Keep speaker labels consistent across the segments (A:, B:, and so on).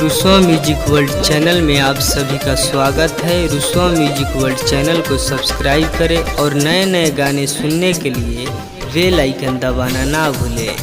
A: रुसवा music world channel में आप सभी का स्वागत है। रुसवा म्यूजिक वर्ल्ड चैनल को सब्सक्राइब करें और नए नए गाने सुनने के लिए बेल आइकन दबाना ना भूलें।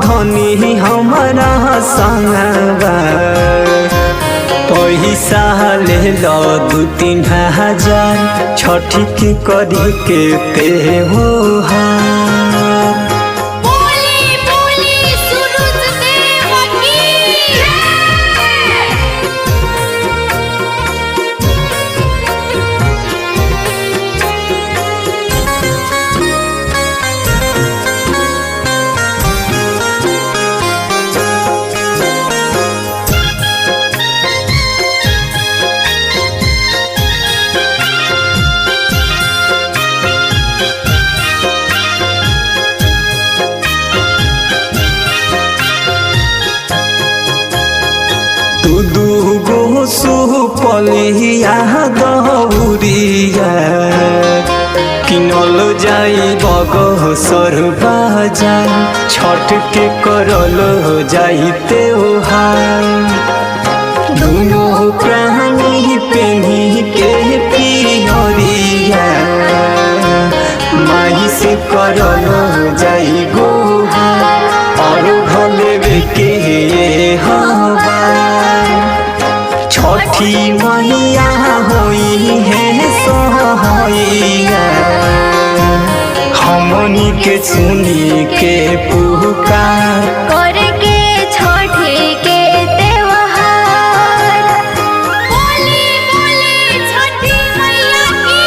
B: धनी हमारा संगवा पैसा ले लो 2-3 हजार छठी के करी के ते हो दूगो सुपलिया दौरिया किनल जाई बगसर बाजार छठ के करल जाई त्योहार दोनों प्राणी पेनी के पियरिया माई से करल जाई गोहार और घले के हवा छठी मैया होई है सोहैया हमनी के सुनी के पुकार
C: करके छठी के त्योहार बोली बोली छठी मैया
B: के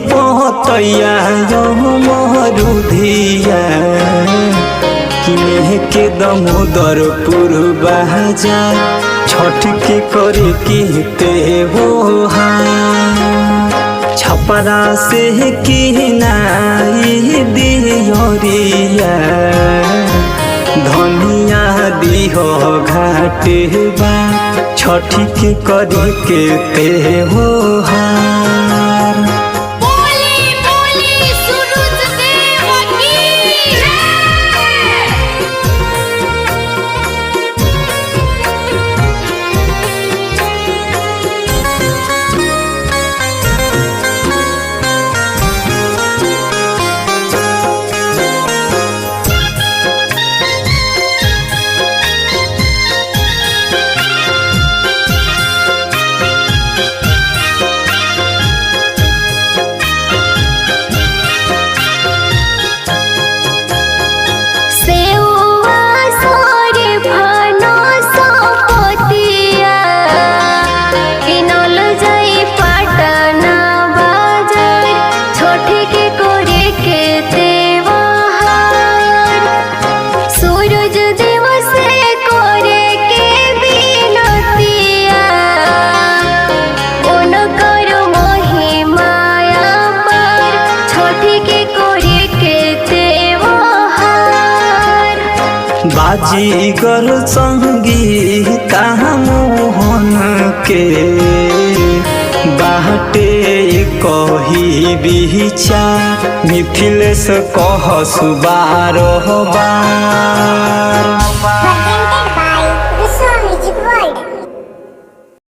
B: पतैया मरुधिया किने के दमोदर पूर्वाजा छठ के करे के ते हो छपरा से किनाई दियरिया धनिया दिहो घाटे बा छठ के करे के ते हो बाजीगर संगीता मोहन के बाटे कही विचार मिथिलेश कह सुबार बार।